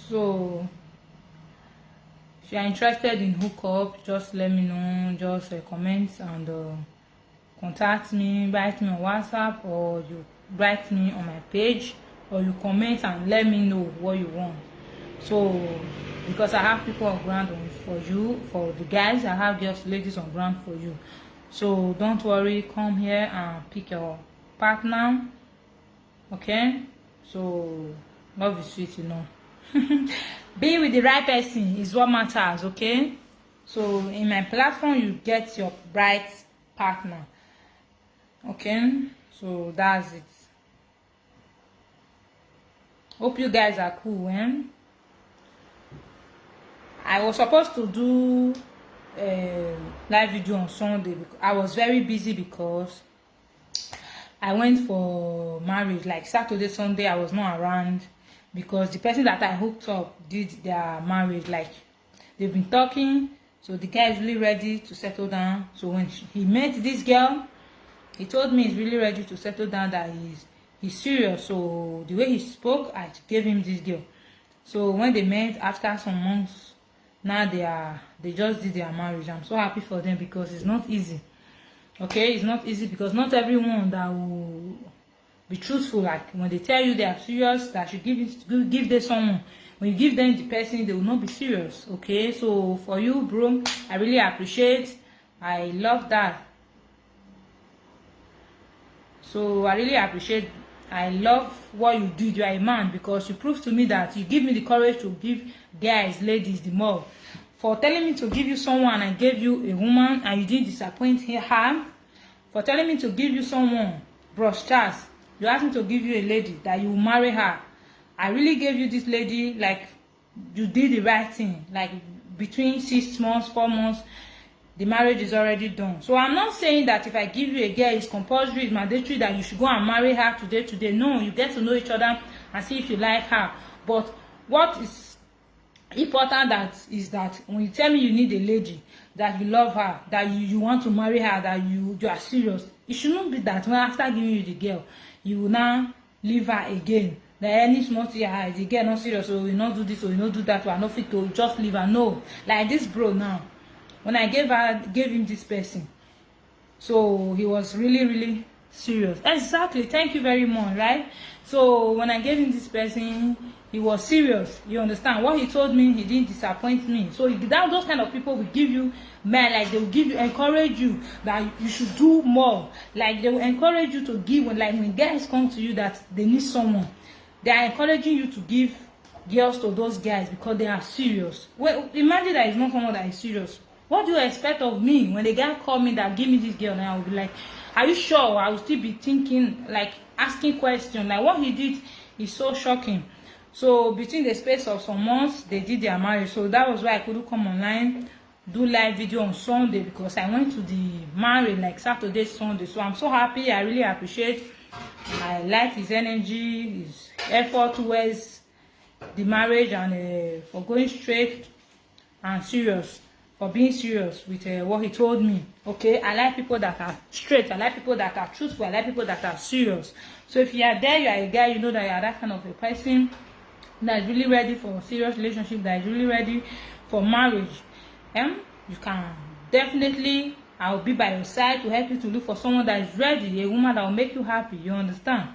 So if you are interested in hookup, just let me know. Just comment and contact me, write me on WhatsApp, or you write me on my page, or you comment and let me know what you want. So because I have people on ground for you, for the guys, I have just ladies on ground for you. So don't worry, come here and pick your partner. Okay, so love is sweet, you know. Be with the right person is what matters. Okay, so in my platform you get your right partner. Okay, so that's it. Hope you guys are cool. I was supposed to do a live video on Sunday because I was very busy because I went for marriage. Like Saturday, Sunday, I was not around because the person that I hooked up did their marriage. Like they've been talking, so the guy is really ready to settle down. So when he met this girl, he told me he's really ready to settle down, that he's serious. So the way he spoke, I gave him this girl. So when they met after some months, now they just did their marriage. I'm so happy for them because it's not easy. Okay, it's not easy because not everyone that will be truthful. Like when they tell you they are serious, that you give them someone. When you give them the person, they will not be serious. Okay, so for you, bro, I really appreciate. I love that. So I really appreciate. I love what you did. You are a man because you proved to me that you give me the courage to give guys, ladies the more. For telling me to give you someone, I gave you a woman and you didn't disappoint her. For telling me to give you someone, Bros Charles, you asked me to give you a lady that you will marry her. I really gave you this lady, like you did the right thing. Like between 6 months, 4 months, the marriage is already done. So I'm not saying that if I give you a girl, it's compulsory, it's mandatory that you should go and marry her today. No, you get to know each other and see if you like her. But what is important is that when you tell me you need a lady, that you love her, that you want to marry her, that you are serious, it shouldn't be that when after giving you the girl, you will now leave her again. That any small thing, the girl not serious, so we not do this, or we not do that, we are not fit to just leave her. No, like this bro now. When I gave him this person, so he was really serious. Exactly, thank you very much, right? So when I gave him this person, he was serious. You understand what he told me? He didn't disappoint me. So those kind of people will give you, man, like they will give you, encourage you that you should do more. Like they will encourage you to give. When guys come to you that they need someone, they are encouraging you to give girls to those guys because they are serious. Well, imagine that it's not someone that is serious. What do you expect of me? When the guy call me that give me this girl, now I will be like, are you sure? I will still be thinking, like asking questions. Like what he did is so shocking. So between the space of some months, they did their marriage. So that was why I couldn't come online, do live video on Sunday, because I went to the marriage like Saturday, Sunday. So I'm so happy. I really appreciate. I like his energy, his effort towards the marriage, and for going straight and serious. For being serious with what he told me. Okay, I like people that are straight. I like people that are truthful. I like people that are serious. So if you are there, you are a guy, you know that you are that kind of a person that is really ready for a serious relationship, that is really ready for marriage. You can definitely, I will be by your side to help you to look for someone that is ready, a woman that will make you happy. You understand?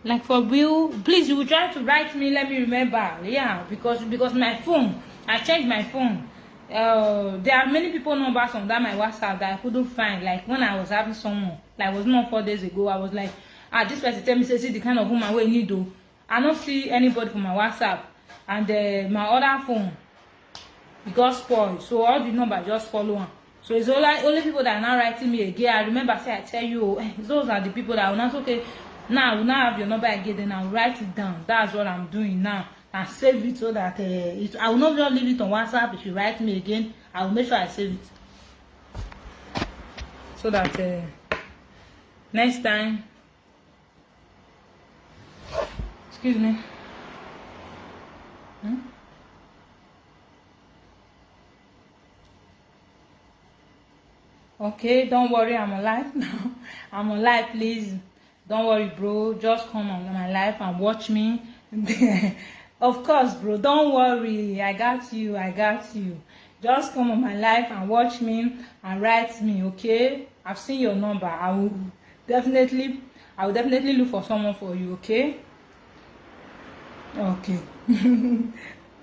Like for real, please, you will try to write me, let me remember. Yeah, because my phone, I changed my phone. There are many people numbers on that my WhatsApp that I couldn't find. Like when I was having someone, like it was not 4 days ago, I was like, this person tell me, say, see the kind of woman we need though. I don't see anybody from my WhatsApp, and my other phone, it got spoiled. So all the numbers just follow on. So it's only people that are now writing me again. I remember, say I tell you, those are the people that will not, okay. Now I will not have your number again, then I will write it down. That's what I'm doing now. And save it so that I will not just leave it on WhatsApp. If you write me again, I will make sure I save it. So that next time, excuse me. Okay, don't worry, I'm alive now. I'm alive, please. Don't worry, bro. Just come on my life and watch me. Of course, bro. Don't worry. I got you. I got you. Just come on my life and watch me and write me, okay? I've seen your number. I will definitely look for someone for you, okay? Okay.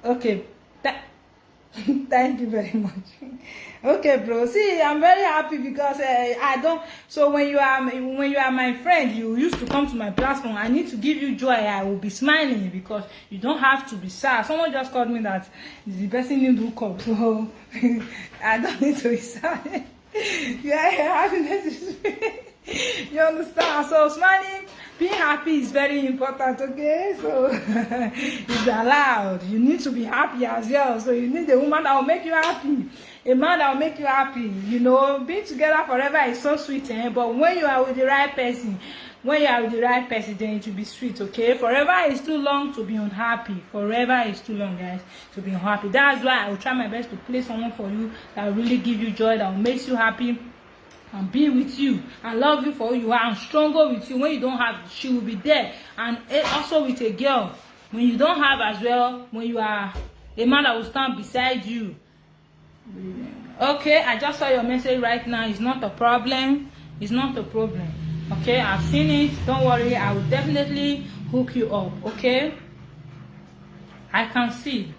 Okay. Thank you very much. Okay, bro. See, I'm very happy because I don't. So when you are my friend, you used to come to my platform. I need to give you joy. I will be smiling because you don't have to be sad. Someone just called me that the person need to come, so I don't need to be sad. Yeah, happiness is. You understand? So smiling, being happy is very important, okay? So it's allowed. You need to be happy as well. So you need a woman that will make you happy, a man that will make you happy. You know, being together forever is so sweet, eh? But when you are with the right person, then it will be sweet, okay? Forever is too long to be unhappy. Forever is too long, guys, to be unhappy. That's why I will try my best to play someone for you that will really give you joy, that will make you happy, and be with you and love you for who you are and stronger with you. When you don't have, she will be there. And also with a girl, when you don't have as well, when you are a man that will stand beside you. Okay, I just saw your message right now. It's not a problem. It's not a problem. Okay, I've seen it. Don't worry, I will definitely hook you up. Okay, I can see.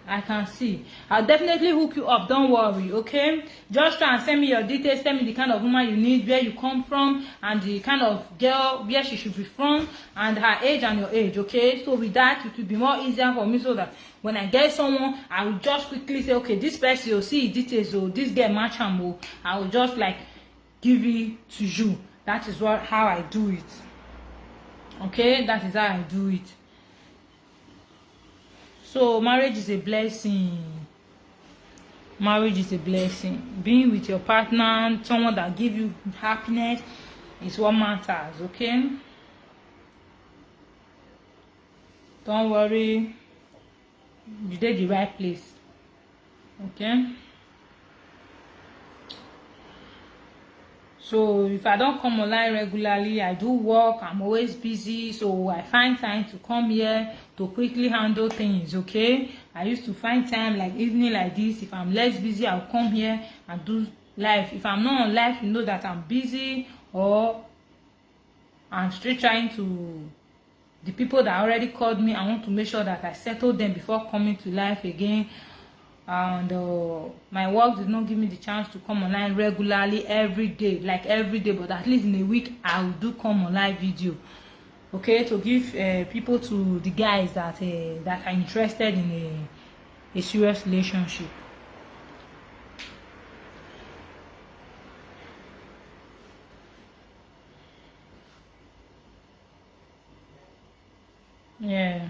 I'll definitely hook you up. Don't worry, okay? Just try and send me your details. Tell me the kind of woman you need, where you come from, and the kind of girl, where she should be from, and her age and your age, okay? So with that, it will be more easier for me, so that when I get someone, I will just quickly say, okay, this person, you'll see details, or this girl match him, or I will just like give it to you. That is how I do it. Okay, that is how I do it. So marriage is a blessing. Marriage is a blessing. Being with your partner, someone that gives you happiness, is what matters, okay? Don't worry. You did the right place. Okay? So if I don't come online regularly, I do work, I'm always busy, so I find time to come here to quickly handle things, okay? I used to find time like evening like this. If I'm less busy, I'll come here and do live. If I'm not on live, you know that I'm busy, or I'm still trying to, the people that already called me, I want to make sure that I settle them before coming to live again. And my work did not give me the chance to come online regularly every day, but at least in a week I will do come on live video, okay, to give people, to the guys that are interested in a serious relationship. Yeah.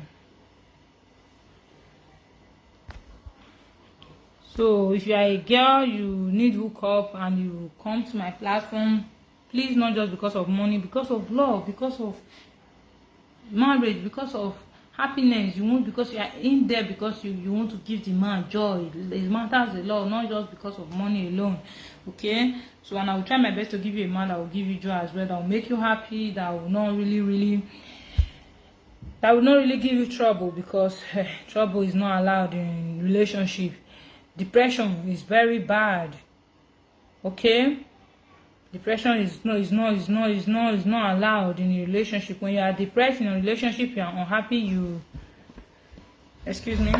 So if you are a girl, you need hookup, and you come to my platform, please, not just because of money, because of love, because of marriage, because of happiness. You want, because you are in there because you want to give the man joy. It matters a lot, not just because of money alone, okay? So, and I will try my best to give you a man that will give you joy as well, that will make you happy, that will not really give you trouble, because trouble is not allowed in relationship. Depression is very bad, okay? Depression is not allowed in a relationship. When you are depressed in a relationship, you are unhappy, you, excuse me,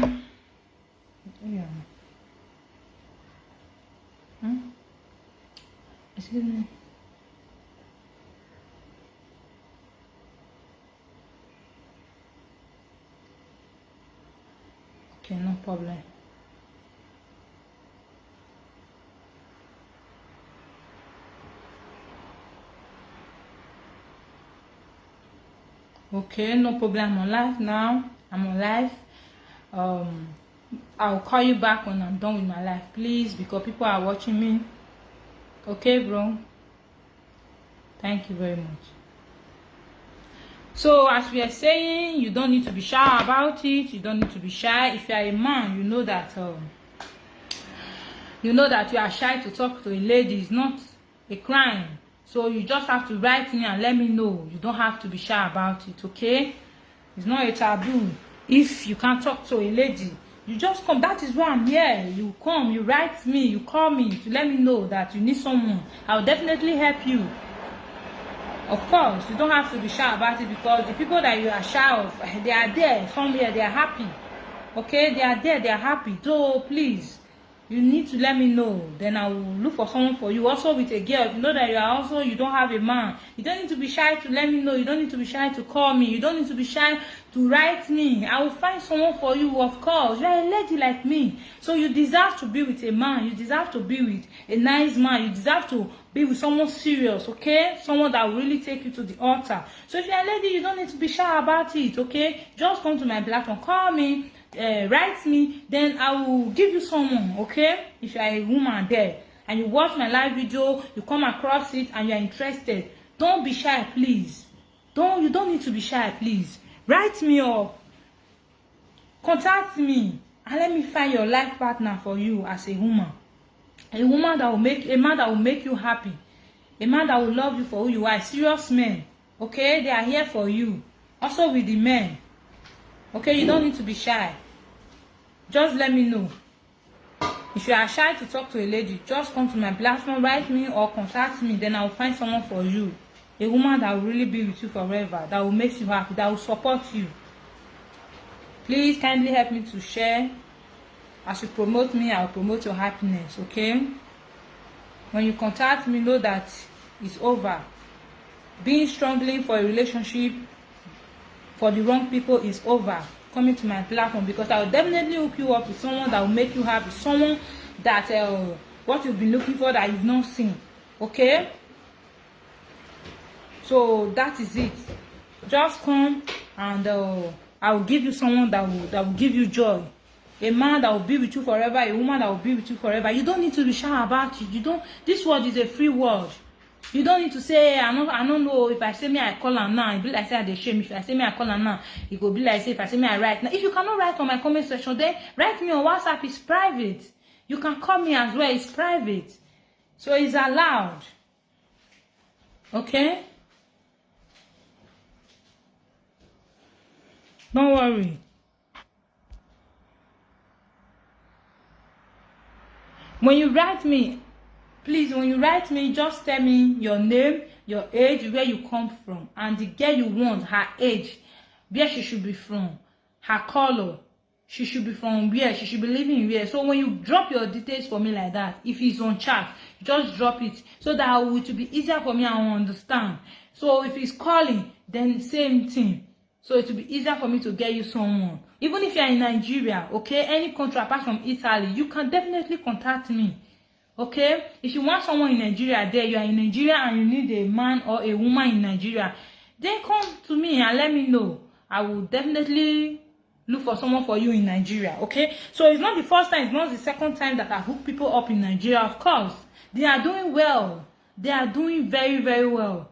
yeah. Excuse me. Okay, no problem. Okay, no problem. I'm on live now. I'm on live. I'll call you back when I'm done with my live, please, because people are watching me. Okay, bro. Thank you very much. So as we are saying, you don't need to be shy about it. You don't need to be shy. If you are a man, you know that you are shy to talk to a lady. It's not a crime. So you just have to write me and let me know. You don't have to be shy about it, okay? It's not a taboo. If you can't talk to a lady, you just come. That is why I'm here. You come, you write me, you call me to let me know that you need someone. I'll definitely help you. Of course, you don't have to be shy about it, because the people that you are shy of, they are there somewhere, they are happy. Okay, they are there, they are happy. So please, you need to let me know. Then I will look for someone for you. Also with a girl, if you know that you don't have a man, you don't need to be shy to let me know. You don't need to be shy to call me. You don't need to be shy to write me. I will find someone for you, of course. You are a lady like me, so you deserve to be with a man. You deserve to be with a nice man. You deserve to be with someone serious, okay? Someone that will really take you to the altar. So if you're a lady, you don't need to be shy about it, okay? Just come to my platform, call me, write me, then I will give you someone, okay? If you are a woman there and you watch my live video, you come across it and you are interested, don't be shy, please. You don't need to be shy, please. Write me up, contact me, and let me find your life partner for you as a woman. A man that will make you happy. A man that will love you for who you are. Serious men, okay? They are here for you. Also with the men, okay? You don't need to be shy. Just let me know. If you are shy to talk to a lady, just come to my platform, write me or contact me. Then I will find someone for you. A woman that will really be with you forever, that will make you happy, that will support you. Please kindly help me to share. As you promote me, I will promote your happiness, okay? When you contact me, know that it's over. Being struggling for a relationship for the wrong people is over. Coming to my platform, because I will definitely hook you up with someone that will make you happy. Someone that what you've been looking for that you've not seen, okay? So that is it. Just come and I will give you someone that will give you joy. A man that will be with you forever, a woman that will be with you forever. You don't need to be shy about it. This world is a free world. You don't need to say, I don't know. If I say me, I call her now, it be like say I dey shame. If I say me, I call her now, it go be like say if I say me, I write now. If you cannot write on my comment section, then write me on WhatsApp. It's private. You can call me as well. It's private, so it's allowed. Okay. Don't worry. When you write me, please, when you write me, just tell me your name, your age, where you come from, and the girl you want, her age, where she should be from, her color, she should be from where, she should be living where. So when you drop your details for me like that, if it's on chat, just drop it so that it will be easier for me and I will understand. So if it's calling, then same thing. So it will be easier for me to get you someone. Even if you are in Nigeria, okay, any country apart from Italy, you can definitely contact me. Okay? If you want someone in Nigeria there, you are in Nigeria and you need a man or a woman in Nigeria, then come to me and let me know. I will definitely look for someone for you in Nigeria. Okay? So it's not the first time, it's not the second time that I hook people up in Nigeria. Of course, they are doing well. They are doing very, very well.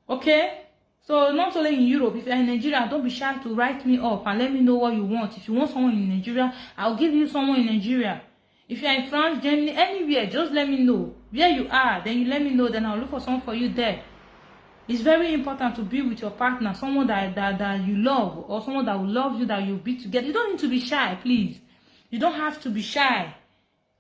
Okay? So not only in Europe, if you're in Nigeria, don't be shy to write me up and let me know what you want. If you want someone in Nigeria, I'll give you someone in Nigeria. If you're in France, Germany, anywhere, just let me know where you are. Then you let me know, then I'll look for someone for you there. It's very important to be with your partner, someone that you love, or someone that will love you, that you'll be together. You don't need to be shy, please. You don't have to be shy.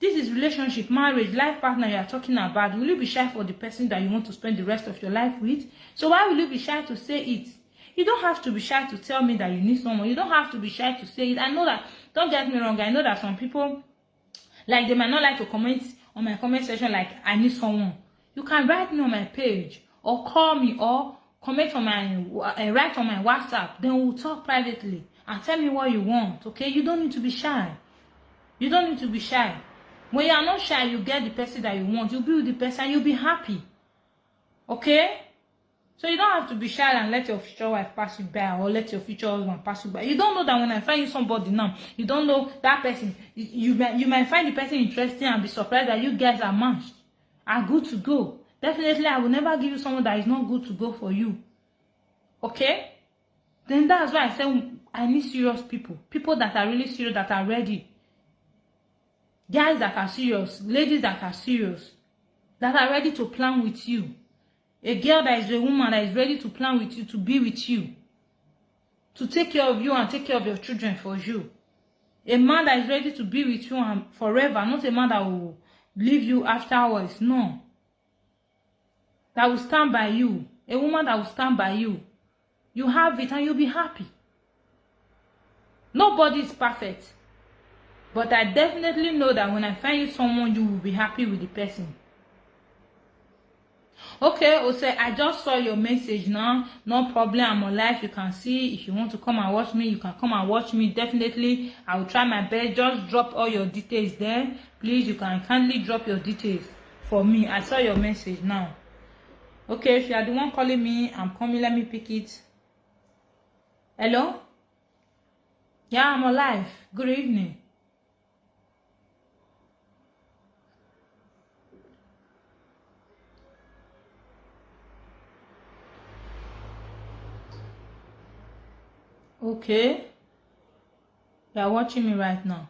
This is relationship, marriage, life partner you are talking about. Will you be shy for the person that you want to spend the rest of your life with? So why will you be shy to say it? You don't have to be shy to tell me that you need someone. You don't have to be shy to say it. I know that, don't get me wrong, I know that some people, like, they might not like to comment on my comment section like, I need someone. You can write me on my page, or call me, or comment on my, write on my WhatsApp. Then we'll talk privately and tell me what you want, okay? You don't need to be shy. You don't need to be shy. When you are not shy, you get the person that you want. You'll be with the person, you'll be happy. Okay? So you don't have to be shy and let your future wife pass you by, or let your future husband pass you by. You don't know that when I find you somebody now, you don't know that person. You might find the person interesting and be surprised that you guys are matched, are good to go. Definitely, I will never give you someone that is not good to go for you. Okay? Then that's why I say I need serious people. People that are really serious, that are ready. Guys that are serious, ladies that are serious. that are ready to plan with you. A girl that is a woman that is ready to plan with you, to be with you, to take care of you and take care of your children for you. A man that is ready to be with you and forever, not a man that will leave you afterwards. No. That will stand by you. A woman that will stand by you. You have it and you'll be happy. Nobody is perfect. But I definitely know that when I find you someone, you will be happy with the person. Okay, Ose, I just saw your message now. No problem, I'm on live. You can see. If you want to come and watch me, you can come and watch me. Definitely, I will try my best. Just drop all your details there. Please, you can kindly drop your details for me. I saw your message now. Okay, if you are the one calling me, I'm coming. Let me pick it. Hello? Yeah, I'm alive. Good evening. Okay. You are watching me right now.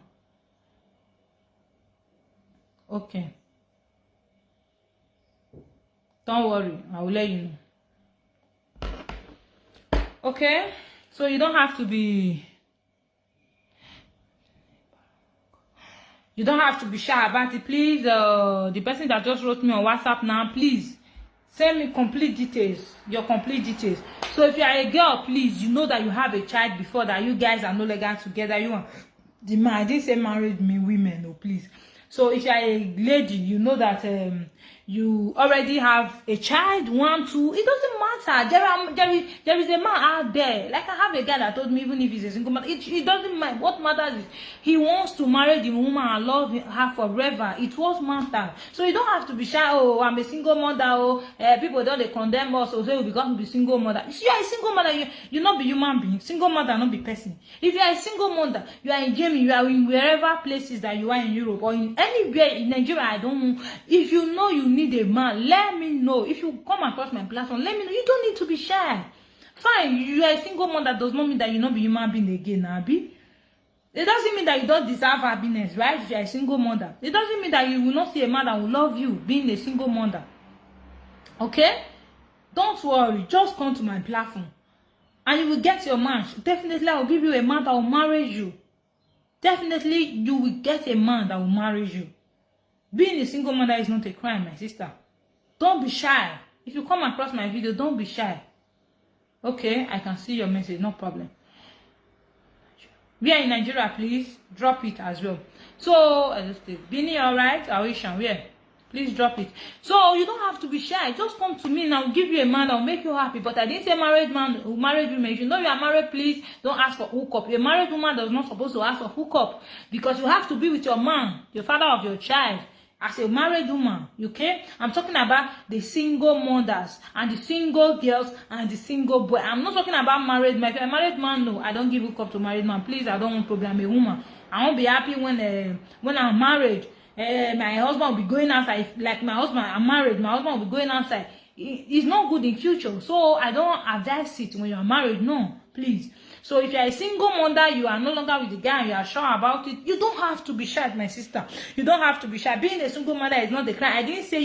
Okay. Don't worry. I will let you know. Okay. So you don't have to be... You don't have to be shy about it. Please, the person that just wrote me on WhatsApp now, please send me complete details. Your complete details. So if you are a girl, please, you know that you have a child before, that you guys are no longer together. You are the man. I didn't say married me women, no, please. So if you are a lady, you know that you already have a child, 1, 2. It doesn't matter. There is a man out there. Like I have a guy that told me, even if he's a single man, it doesn't matter. What matters is he wants to marry the woman and love her forever. It was matter. So you don't have to be shy. Oh, I'm a single mother. Oh, people don't they condemn us. So we become to be single mother. If you are a single mother, you not be human being. Single mother, not be person. If you are a single mother, you are in Germany, you are in wherever places that you are in Europe or in anywhere in Nigeria. I don't know. If you know you need a man, let me know. If you come across my platform, let me know. You don't need to be shy. Fine, you are a single mother, does not mean that you not be human being again, Abby. It doesn't mean that you don't deserve happiness, right? If you are a single mother, it doesn't mean that you will not see a man that will love you being a single mother. Okay? Don't worry, just come to my platform and you will get your man. Definitely, I will give you a man that will marry you. Definitely, you will get a man that will marry you. Being a single mother is not a crime, my sister. Don't be shy. If you come across my video, don't be shy. Okay, I can see your message, no problem. We are in Nigeria, please drop it as well. So, Bini, alright? Aishan, where? Please drop it. So, you don't have to be shy. Just come to me and I'll give you a man that will make you happy. But I didn't say married man, married woman. If you know you are married, please don't ask for hookup. A married woman does not supposed to ask for hookup. Because you have to be with your man, the father of your child. As a married woman, okay? I'm talking about the single mothers and the single girls and the single boy. I'm not talking about married men. If you're a married man, no, I don't give hook up to married man. Please, I don't want problem. I'm a woman. I won't be happy when I'm married. My husband will be going outside. Like my husband, I'm married. My husband will be going outside. It's not good in future. So I don't advise it when you're married. No, please. So if you're a single mother, you are no longer with the guy and you are sure about it, you don't have to be shy, my sister. You don't have to be shy. Being a single mother is not the crime. I didn't say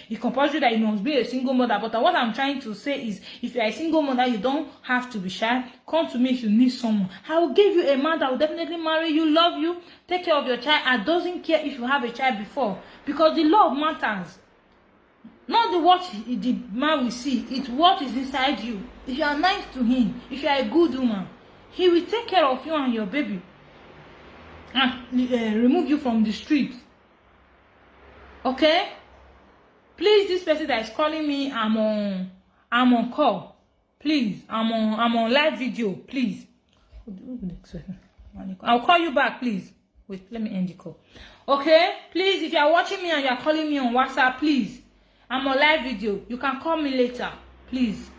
you compulsory that you must be a single mother. But what I'm trying to say is, if you're a single mother, you don't have to be shy. Come to me if you need someone. I will give you a man that will definitely marry you, love you, take care of your child, and doesn't care if you have a child before. Because the love matters. Not the what the man will see, it's what is inside you. If you are nice to him, if you are a good woman, he will take care of you and your baby and remove you from the street. Okay? Please, this person that is calling me, I'm on call. Please, I'm on live video. Please, I'll call you back. Please, wait. Let me end the call. Okay? Please, if you are watching me and you are calling me on WhatsApp, please. I'm on live video. You can call me later, please.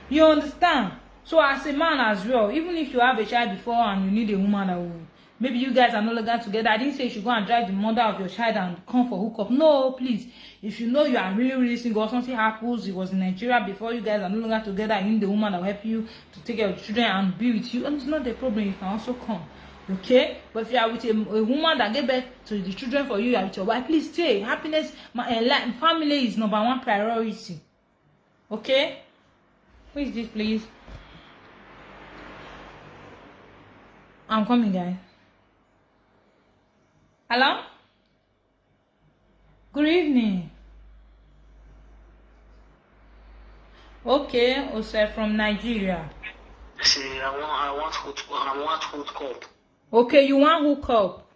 You understand? So as a man as well, even if you have a child before and you need a woman that will, maybe you guys are no longer together. I didn't say you should go and drive the mother of your child and come for hookup. No, please. If you know you are really single, something happens, it was in Nigeria before, you guys are no longer together, you need the woman that will help you to take care of the children and be with you, and it's not a problem. You can also come. Okay, but if you are with a woman that gave birth to the children for you, you are with your wife, please stay. Happiness, family is number one priority. Okay, who is this, please? I'm coming, guys. Hello? Good evening. Okay, Ose from Nigeria. See, I want hook up. Okay, you want hook up?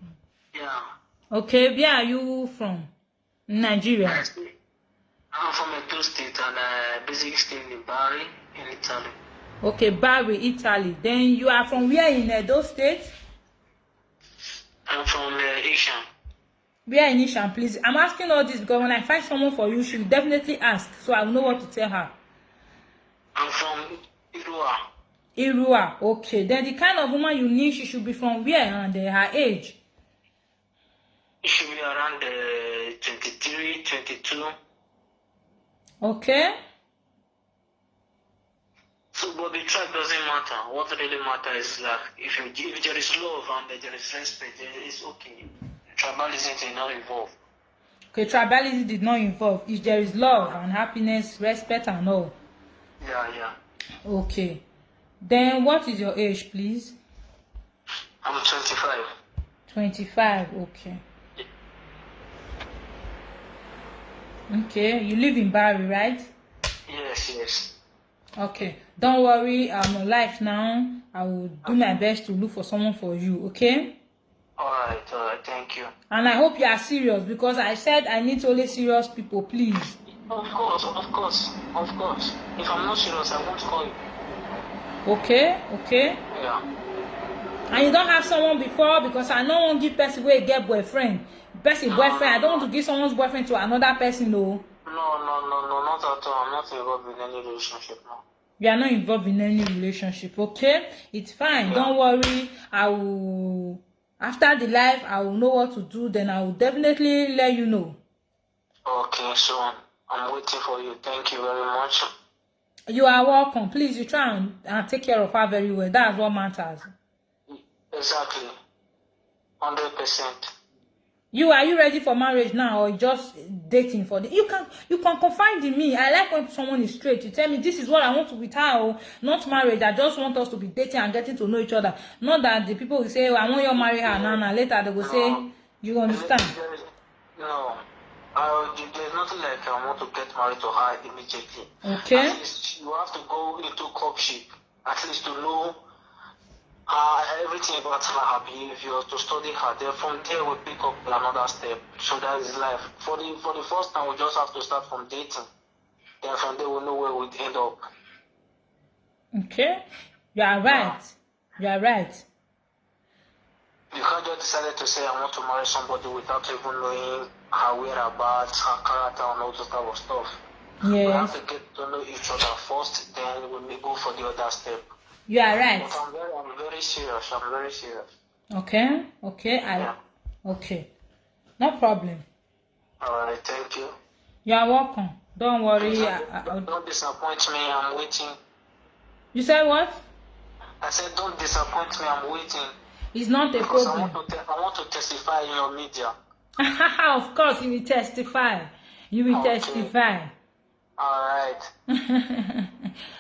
Yeah. Okay, where are you from? Nigeria. I'm from Edo State and basically staying in Bari in Italy. Okay, Bari, Italy. Then you are from where in Edo State? I'm from Asia. Where in Ishan, please? I'm asking all this because when I find someone for you, she will definitely ask, so I will know what to tell her. I'm from Irua. Irua, okay. Then the kind of woman you need, she should be from where and her age? It should be around 23, 22. Okay. So, but the tribe doesn't matter. What really matters is like if there is love and there is respect, it's okay. Tribalism did not involve. Okay, tribalism did not involve. If there is love and happiness, respect and all. Yeah. Okay. Then what is your age, please? I'm 25. 25, okay. Okay, you live in Bari, right? Yes. Okay, don't worry, I'm alive now. I will do my best to look for someone for you, okay? Alright, thank you. And I hope you are serious because I said I need only serious people, please. Of course. If I'm not serious, I won't call you. Okay? Yeah. And you don't have someone before because I don't want to give person where get boyfriend. Boyfriend, I don't want to give someone's boyfriend to another person, no. No, not at all. I'm not involved in any relationship now. You are not involved in any relationship, okay? It's fine. Yeah. Don't worry. I will, after the live, I will know what to do. Then I will definitely let you know. Okay, so I'm waiting for you. Thank you very much. You are welcome. Please, you try and take care of her very well. That's what matters. Exactly. 100%. Are you ready for marriage now or just dating for the you can confide in me. I like when someone is straight. You tell me this is what I want to with her or not marriage. I just want us to be dating and getting to know each other. Not that the people will say, I want you to marry her now. Later they will say, you understand? No. There's nothing like I want to get married to her immediately. Okay. At least you have to go into courtship. At least to know everything about her behavior, to study her. Then from there we pick up another step. So that is life. For the first time we just have to start from dating. Then from there we know where we end up. Okay. You are right. You can't just decide to say I want to marry somebody without even knowing her whereabouts, her character, and all those type of stuff. Yes. We have to get to know each other first, then we may go for the other step. You are right. But I'm very serious. I'm very serious. Okay. Okay. No problem. Alright, thank you. You are welcome. Don't worry. Don't disappoint me. I'm waiting. You said what? I said don't disappoint me. I'm waiting. It's not a problem. I want to testify in your media. Of course, you will testify. Testify. Alright.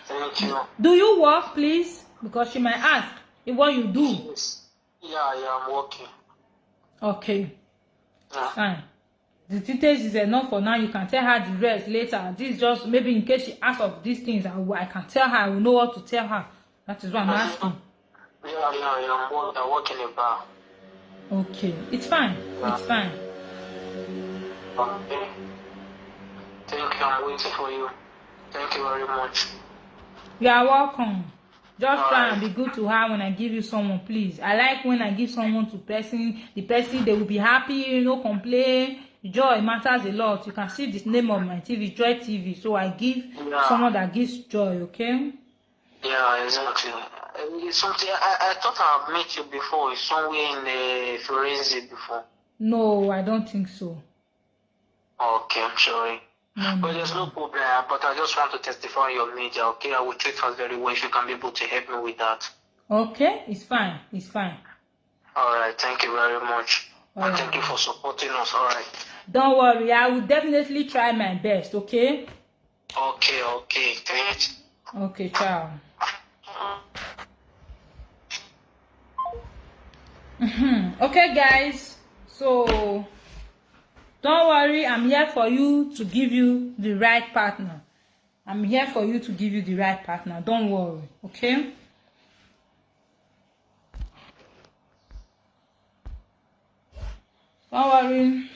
Thank you. Do you work, please? Because she might ask what you do. Yes. Yeah, I'm working. Okay. Yeah. Fine. The details is enough for now. You can tell her the rest later. This just maybe in case she asks of these things, I can tell her. I will know what to tell her. That is what I'm asking. Yeah. I'm working in a bar. Okay. It's fine. Yeah. It's fine. Okay. Thank you. I'm waiting for you. Thank you very much. You are welcome. Just try and be good to her when I give you someone, please. I like when I give someone to the person, they will be happy, no complain. Joy matters a lot. You can see this name of my TV, Joy TV. So I give someone that gives joy, okay? Yeah, exactly. It's something I thought I've met you before. Somewhere in Florence before. No, I don't think so. Okay, I'm sorry. No. But there's no problem. But I just want to testify on your media, okay? I will treat her very well if you can be able to help me with that. Okay, it's fine. All right. Thank you very much. All And right. thank you for supporting us. All right. Don't worry, I will definitely try my best, okay? Okay. Thanks. Okay, ciao. Okay, guys. So, don't worry, I'm here for you to give you the right partner. I'm here for you to give you the right partner. Don't worry, okay? Don't worry.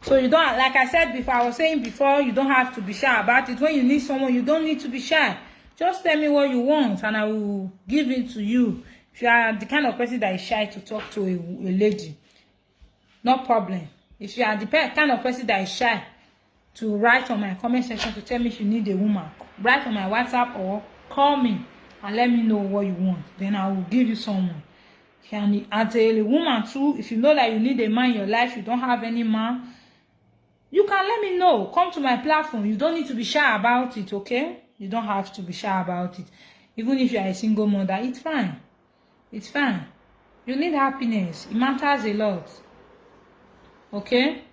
So you don't, like I said before, I was saying before, you don't have to be shy about it. When you need someone, you don't need to be shy. Just tell me what you want and I will give it to you. If you are the kind of person that is shy to talk to a lady, no problem. If you are the kind of person that is shy to write on my comment section to tell me if you need a woman, write on my WhatsApp or call me and let me know what you want. Then I will give you someone. And as a woman too, if you know that you need a man in your life, you don't have any man, you can let me know. Come to my platform. You don't need to be shy about it, okay? You don't have to be shy about it. Even if you are a single mother, it's fine. It's fine. You need happiness. It matters a lot. Okay?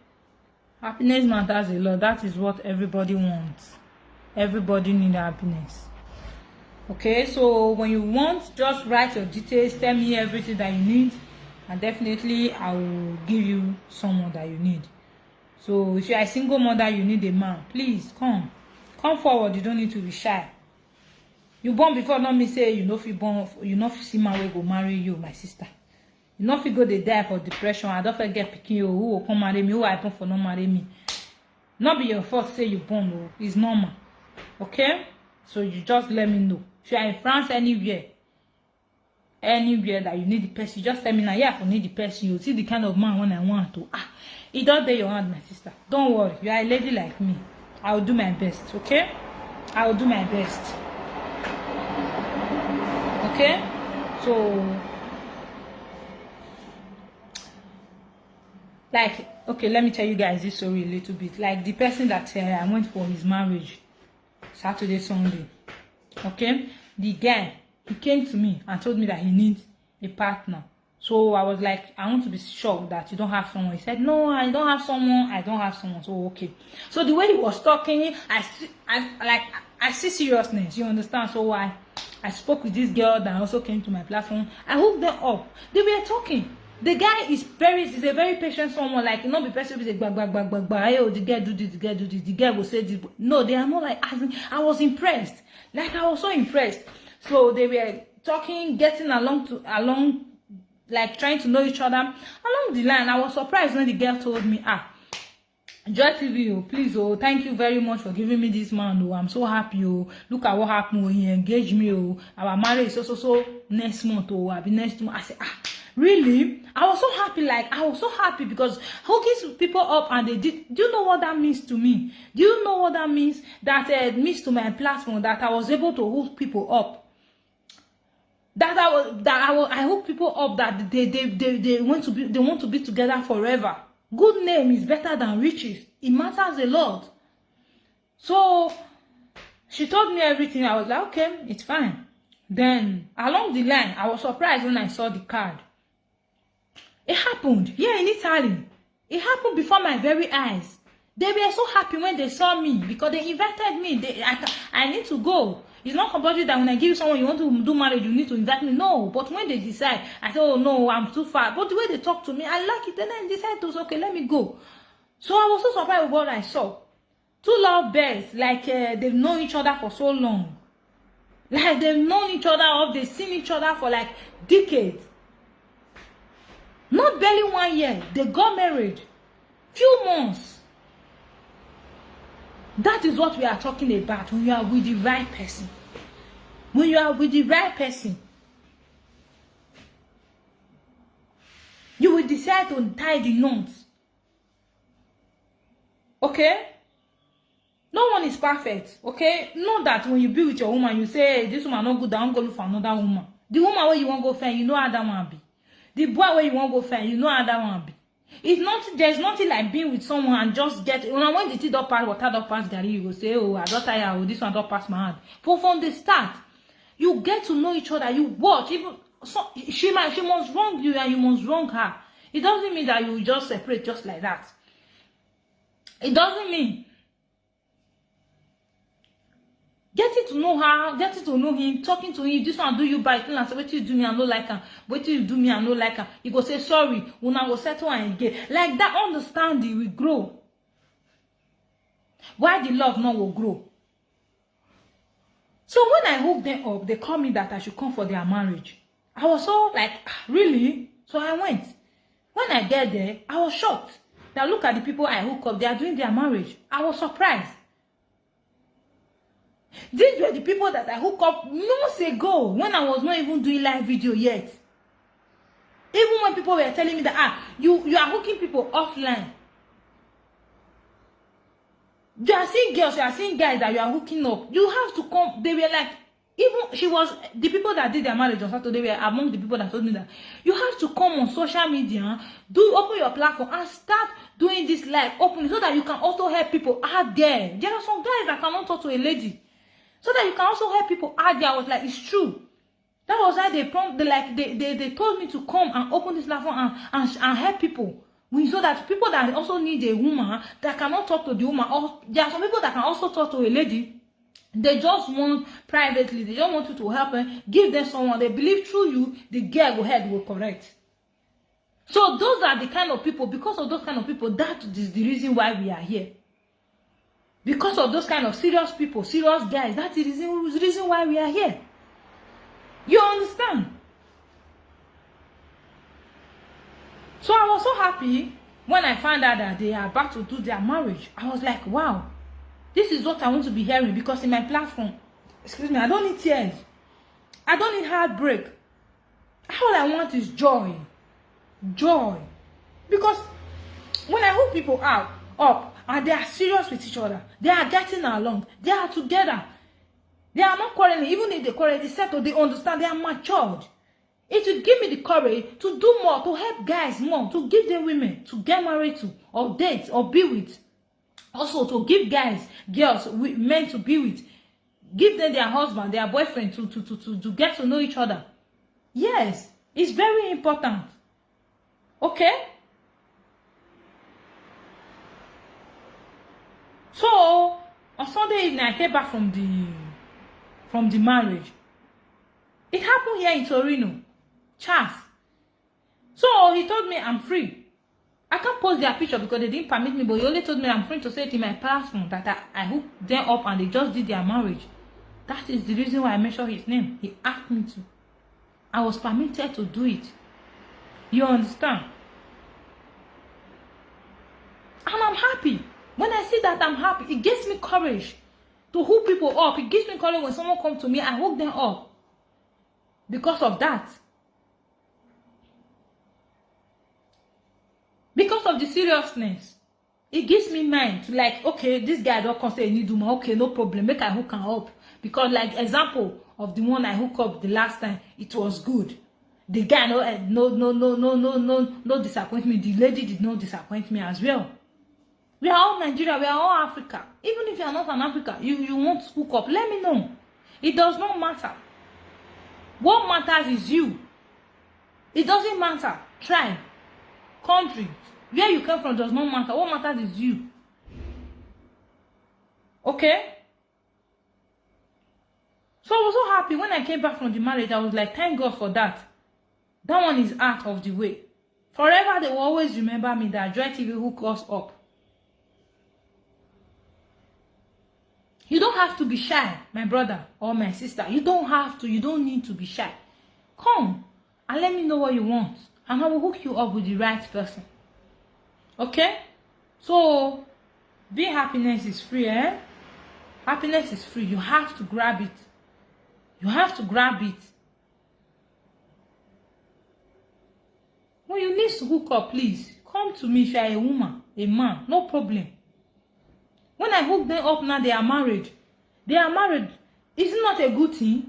Happiness matters a lot. That is what everybody wants. Everybody needs happiness. Okay? So when you want, just write your details. Tell me everything that you need. And definitely, I will give you someone that you need. So if you are a single mother, you need a man, please come forward. You don't need to be shy. You born before, not me say you know if you born, you know if see man will go marry you, my sister. You know if you go they die for depression. I don't forget picking you who will come marry me, who I born for not marry me. Not be your fault say you born, no, it's normal. Okay? So you just let me know. If you are in France, anywhere that you need the person, just tell me now. Yeah, if you need the person, you see the kind of man when I want to. It don't day your hand, my sister. Don't worry. You are a lady like me. I will do my best, okay? I will do my best. Okay? So, like, okay, let me tell you guys this story a little bit. Like the person that I went for his marriage, Saturday, Sunday. Okay? The guy, he came to me and told me that he needs a partner. So I was like, I want to be shocked that you don't have someone. He said, no, I don't have someone. So okay. So the way he was talking, I see seriousness. You understand? So I spoke with this girl that also came to my platform. I hooked them up. They were talking. The guy is a very patient someone. Like, you know, the person will say, oh, the girl do this, the girl do this. The girl will say this. No, they are not like, I was impressed. Like, I was so impressed. So they were talking, getting along, like trying to know each other along the line. I was surprised when the girl told me, Joy TV, please, thank you very much for giving me this man. I'm so happy. Look at what happened when he engaged me. Our marriage is so next month. I'll be next month. I said, really? I was so happy. Like, I was so happy because hooking people up and they did. Do you know what that means to me? Do you know what that means? That means to my platform that I was able to hook people up. I hook people up that they want to be together forever. Good name is better than riches. It matters a lot. So she told me everything. I was like, okay, it's fine. Then along the line, I was surprised when I saw the card. It happened here in Italy. It happened before my very eyes. They were so happy when they saw me because they invited me. I need to go. It's not compulsory that when I give someone you want to do marriage, you need to invite me. No, but when they decide, I say, oh no, I'm too far. But the way they talk to me, I like it. And then I decide to say, okay, let me go. So I was so surprised with what I saw. Two love birds, like they've known each other for so long. Like they've known each other or they've seen each other for like decades. Not barely 1 year. They got married. Few months. That is what we are talking about when you are with the right person. When you are with the right person, you will decide to tie the knots. Okay? No one is perfect. Okay? Know that when you be with your woman, you say, hey, this woman not good, I won't go look for another woman. The woman where you want to go find, you know how that one be. The boy where you want to go find, you know how that one be. It's not, there's nothing like being with someone and just get, when the tea don't pass, water don't pass, Gary, you go say, oh, I don't tire, oh, this one don't pass my hand. But from the start, you get to know each other, you watch, even she must wrong you and you must wrong her. It doesn't mean that you will just separate just like that. It doesn't mean. Getting to know her, getting to know him, talking to him, this one do you by thing and say, wait till you do me and no like her, wait till you do me and no like her. You go say sorry, when I go settle and again. Like that understanding will grow. Why the love not will grow? So when I hooked them up, they called me that I should come for their marriage. I was so like, really? So I went. When I get there, I was shocked. Now look at the people I hooked up, they are doing their marriage. I was surprised. These were the people that I hooked up months ago when I was not even doing live video yet. Even when people were telling me that you are hooking people offline. You are seeing girls, you are seeing guys that you are hooking up. You have to come. They were like, even the people that did their marriage on Saturday were among the people that told me that you have to come on social media, open your platform and start doing this live openly so that you can also help people out there. There are some guys that cannot talk to a lady. So that you can also help people out there. I was like, it's true. That was why they told me to come and open this platform and help people. So that people that also need a woman that cannot talk to the woman, or there are some people that can also talk to a lady. They just want privately, they don't want you to help them, give them someone. They believe through you, the girl will correct. So those are the kind of people, because of those kind of people, that is the reason why we are here. Because of those kind of serious people, serious guys, that is the reason why we are here. You understand? So I was so happy when I found out that they are about to do their marriage. I was like, wow, this is what I want to be hearing, because in my platform, excuse me, I don't need tears. I don't need heartbreak. All I want is joy. Joy. Because when I hook people up, and they are serious with each other, they are getting along, they are together, they are not quarreling. Even if they quarrel, they settle, they understand, they are matured. It will give me the courage to do more, to help guys more, to give them women to get married to, or date, or be with. Also to give guys, girls, men to be with. Give them their husband, their boyfriend to get to know each other. Yes, it's very important. Okay? So on Sunday evening, I came back from the marriage. It happened here in Torino, Charles. So he told me I'm free. I can't post their picture because they didn't permit me, but he only told me I'm free to say it in my platform that I hooked them up and they just did their marriage. That is the reason why I mentioned his name. He asked me to. I was permitted to do it. You understand? And I'm happy. When I see that, I'm happy. It gives me courage to hook people up. It gives me courage when someone comes to me, I hook them up. Because of that. Because of the seriousness. It gives me mind to like, okay, this guy don't come say need woman. Okay, no problem. Make I hook him up. Because like example of the one I hooked up the last time, it was good. The guy no disappoint me. The lady did not disappoint me as well. We are all Nigeria, we are all Africa. Even if you are not an Africa, you want to hook up, let me know. It does not matter. What matters is you. It doesn't matter. Tribe, country, where you come from does not matter. What matters is you. Okay? So I was so happy when I came back from the marriage. I was like, thank God for that. That one is out of the way. Forever they will always remember me that Joy TV hooked us up. You don't have to be shy, my brother or my sister. You don't have to. You don't need to be shy. Come and let me know what you want. And I will hook you up with the right person. Okay? So, being happiness is free, eh? Happiness is free. You have to grab it. You have to grab it. When you need to hook up, please, come to me if you are a woman, a man. No problem. When I hook them up now, they are married. They are married. Is it not a good thing?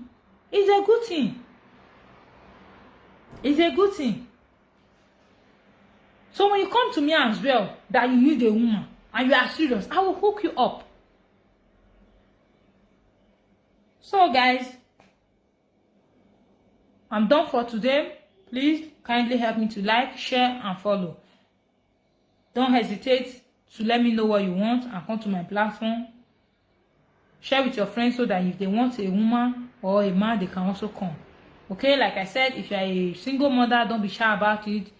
It's a good thing. It's a good thing. So when you come to me as well, that you need a woman, and you are serious, I will hook you up. So guys, I'm done for today. Please kindly help me to like, share, and follow. Don't hesitate to let me know what you want and come to my platform. Share with your friends so that if they want a woman or a man, they can also come. Okay, like I said, if you are a single mother, don't be shy about it.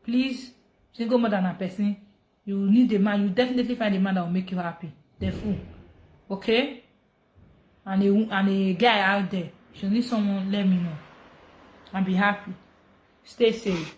Please, single mother and a person, you need a man. You definitely find a man that will make you happy. The fool. Okay? And a guy out there, if you need someone, let me know. And be happy. Stay safe.